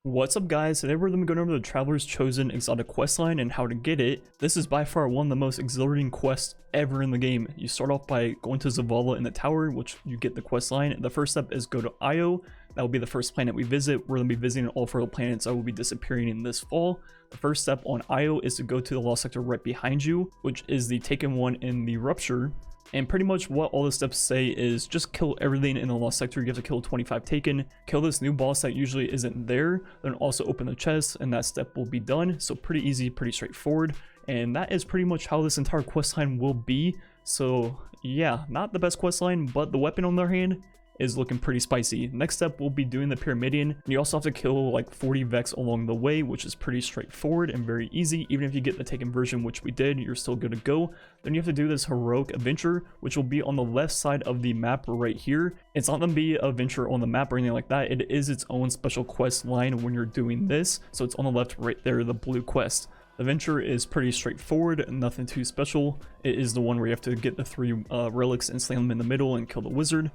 What's up guys, today we're going to be going over the Traveler's Chosen exotic questline and how to get it. This is by far one of the most exhilarating quests ever in the game. You start off by going to Zavala in the tower, which you get the questline. The first step is go to Io. That will be the first planet we visit. We're going to be visiting all 4 planets that will be disappearing in this fall. The first step on Io is to go to the lost sector right behind you, which is the taken one in the Rupture. And pretty much what all the steps say is just kill everything in the lost sector. You have to kill 25 taken, kill this new boss that usually isn't there, then also open the chest, and that step will be done. So pretty easy, pretty straightforward, and that is pretty much how this entire questline will be. So yeah, not the best questline, but the weapon on the other hand is looking pretty spicy. Next step will be doing the Pyramidion, and you also have to kill like 40 Vex along the way, which is pretty straightforward and very easy. Even if you get the taken version, which we did, you're still good to go. Then you have to do this heroic adventure, which will be on the left side of the map right here. It's not gonna be an adventure on the map or anything like that. It is its own special quest line when you're doing this. So it's on the left right there, the blue quest. The adventure is pretty straightforward, nothing too special. It is the one where you have to get the 3 relics and slam them in the middle and kill the wizard.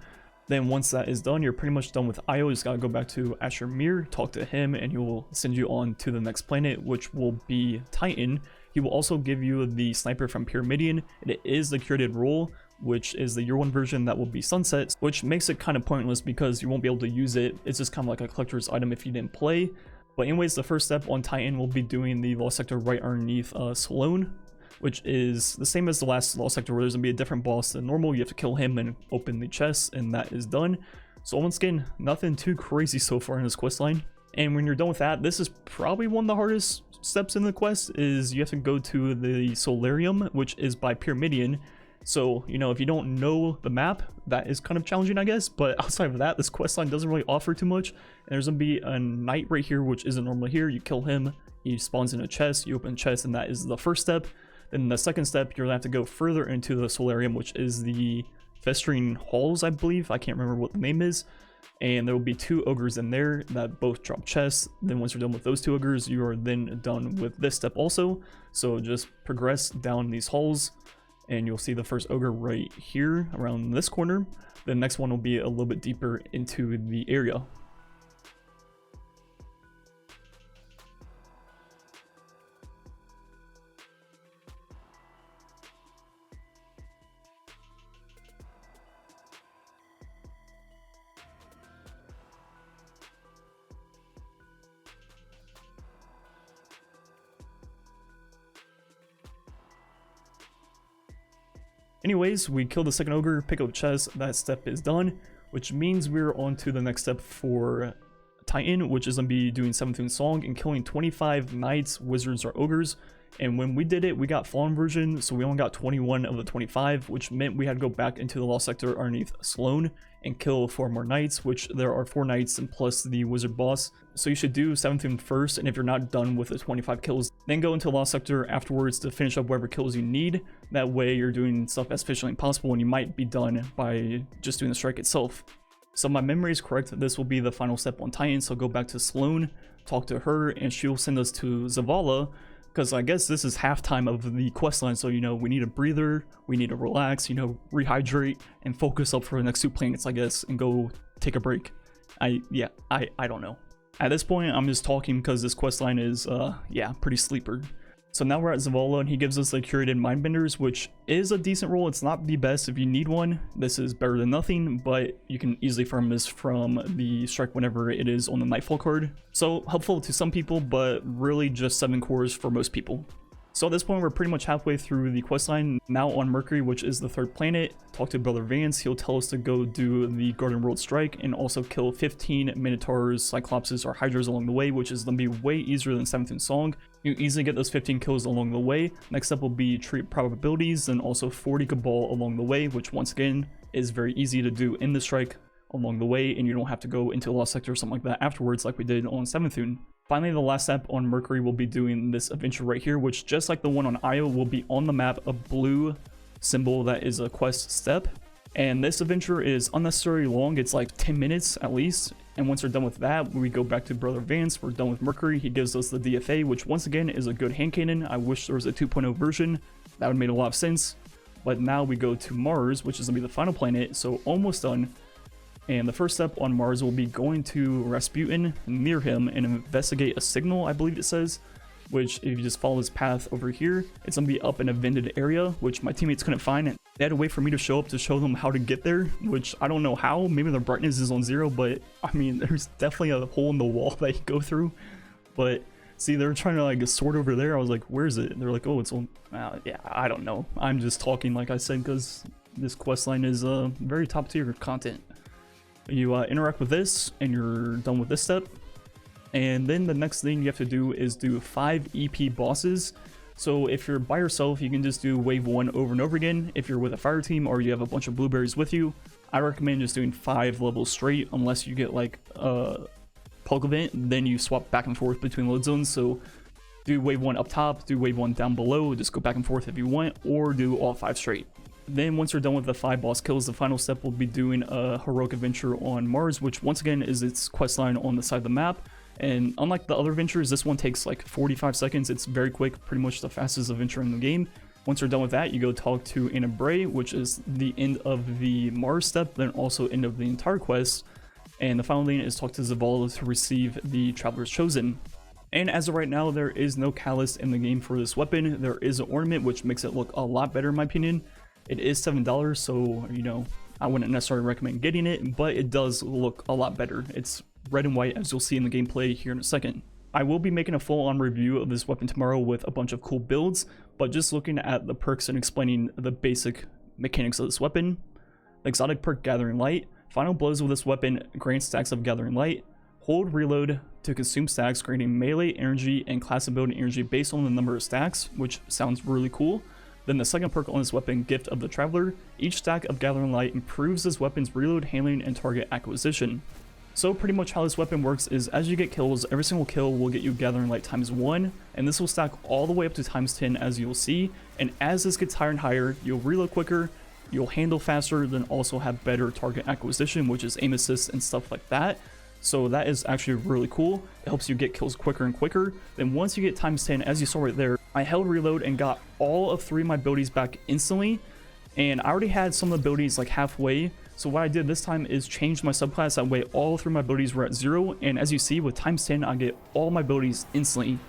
Then once that is done, you're pretty much done with Io. You just gotta go back to Asher Mir, talk to him, and he will send you on to the next planet, which will be Titan. He will also give you the sniper from Pyramidion, and it is the curated role, which is the year 1 version that will be Sunset, which makes it kind of pointless because you won't be able to use it. It's just kind of like a collector's item if you didn't play. But anyways, the first step on Titan will be doing the lost sector right underneath Sloan, which is the same as the last lost sector, where there's gonna be a different boss than normal. You have to kill him and open the chest, and that is done. So once again, nothing too crazy so far in this questline. And when you're done with that, this is probably one of the hardest steps in the quest, is you have to go to the Solarium, which is by Pyramidion. So, you know, if you don't know the map, that is kind of challenging, I guess. But outside of that, this questline doesn't really offer too much. And there's gonna be a knight right here, which isn't normally here. You kill him, he spawns in a chest, you open the chest, and that is the first step. Then the second step, you're gonna have to go further into the Solarium, which is the Festering Halls, I believe. I can't remember what the name is. And there will be 2 ogres in there that both drop chests. Then once you're done with those 2 ogres, you are then done with this step also. So just progress down these halls, and you'll see the first ogre right here around this corner. The next one will be a little bit deeper into the area. Anyways, we kill the second ogre, pick up chest, that step is done, which means we're on to the next step for Titan, which is going to be doing 7th Song and killing 25 knights, wizards, or ogres. And when we did it, we got Fallen version, so we only got 21 of the 25, which meant we had to go back into the lost sector underneath Sloan and kill 4 more knights, which there are 4 knights and plus the wizard boss. So you should do 7th first, and if you're not done with the 25 kills, then go into lost sector afterwards to finish up whatever kills you need. That way you're doing stuff as efficiently as possible, and you might be done by just doing the strike itself. So my memory is correct, this will be the final step on Titan, so go back to Sloan, talk to her, and she'll send us to Zavala, because I guess this is halftime of the questline, so you know, we need a breather, we need to relax, you know, rehydrate, and focus up for the next 2 planets, I guess, and go take a break. I don't know. At this point, I'm just talking because this questline is, yeah, pretty sleeper. So now we're at Zavala, and he gives us the curated Mindbenders, which is a decent roll. It's not the best if you need one. This is better than nothing, but you can easily farm this from the strike whenever it is on the Nightfall card. So helpful to some people, but really just 7 cores for most people. So at this point, we're pretty much halfway through the questline. Now on Mercury, which is the 3rd planet, talk to Brother Vance. He'll tell us to go do the Garden World Strike and also kill 15 Minotaurs, Cyclopses, or Hydras along the way, which is going to be way easier than 7th Song. You easily get those 15 kills along the way. Next up will be treat probabilities and also 40 Cabal along the way, which once again is very easy to do in the strike along the way, and you don't have to go into a lost sector or something like that afterwards like we did on 7th. Finally, the last step on Mercury will be doing this adventure right here, which just like the one on Io will be on the map a blue symbol that is a quest step. And this adventure is unnecessarily long, it's like 10 minutes at least. And once we're done with that, we go back to Brother Vance, we're done with Mercury, he gives us the DFA, which once again is a good hand cannon. I wish there was a 2.0 version, that would make a lot of sense. But now we go to Mars, which is going to be the final planet, so almost done. And the first step on Mars will be going to Rasputin near him and investigate a signal, I believe it says, which if you just follow this path over here, it's going to be up in a vented area, which my teammates couldn't find. And they had to wait for me to show up to show them how to get there, which I don't know how. Maybe the brightness is on 0, but I mean, there's definitely a hole in the wall that you go through. But see, they're trying to like sort over there. I was like, where is it? And they're like, oh, it's on. Yeah, I don't know. I'm just talking like I said because this questline is very top tier content. You interact with this and you're done with this step. And then the next thing you have to do is do 5 EP bosses. So if you're by yourself, you can just do wave 1 over and over again. If you're with a fire team or you have a bunch of blueberries with you, I recommend just doing 5 levels straight unless you get like a Pulk event. Then you swap back and forth between load zones. So do wave 1 up top, do wave 1 down below, just go back and forth if you want, or do all 5 straight. Then once you're done with the 5 boss kills, the final step will be doing a heroic adventure on Mars, which once again is its questline on the side of the map. And unlike the other adventures, this one takes like 45 seconds. It's very quick, pretty much the fastest adventure in the game. Once you're done with that, you go talk to Anna Bray, which is the end of the Mars step, then also end of the entire quest. And the final thing is talk to Zavala to receive the Traveler's Chosen. And as of right now, there is no catalyst in the game for this weapon. There is an ornament, which makes it look a lot better in my opinion. It is $7, so, you know, I wouldn't necessarily recommend getting it, but it does look a lot better. It's red and white, as you'll see in the gameplay here in a second. I will be making a full-on review of this weapon tomorrow with a bunch of cool builds, but just looking at the perks and explaining the basic mechanics of this weapon. Exotic perk Gathering Light. Final blows with this weapon grant stacks of Gathering Light. Hold reload to consume stacks, granting melee energy and class ability energy based on the number of stacks, which sounds really cool. Then the second perk on this weapon, Gift of the Traveler. Each stack of Gathering Light improves this weapon's reload, handling, and target acquisition. So pretty much how this weapon works is as you get kills, every single kill will get you Gathering Light ×1, and this will stack all the way up to ×10 as you'll see. And as this gets higher and higher, you'll reload quicker, you'll handle faster, then also have better target acquisition, which is aim assist and stuff like that. So that is actually really cool. It helps you get kills quicker and quicker. Then once you get ×10, as you saw right there, I held reload and got all of 3 of my abilities back instantly. And I already had some of the abilities like halfway. So what I did this time is change my subclass. That way all 3 of my abilities were at 0. And as you see with ×10, I get all my abilities instantly,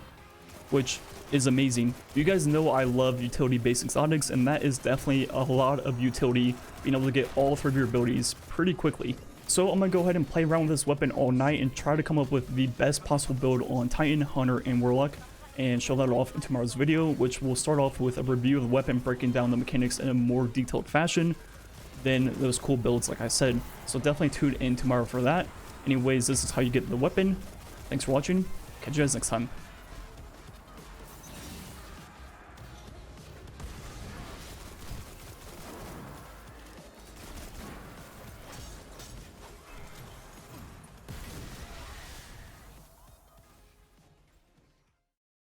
which is amazing. You guys know I love utility based exotics, and that is definitely a lot of utility, being able to get all 3 of your abilities pretty quickly. So I'm going to go ahead and play around with this weapon all night and try to come up with the best possible build on Titan, Hunter, and Warlock, and show that off in tomorrow's video, which will start off with a review of the weapon, breaking down the mechanics in a more detailed fashion, then those cool builds like I said. So definitely tune in tomorrow for that. Anyways, this is how you get the weapon. Thanks for watching. Catch you guys next time.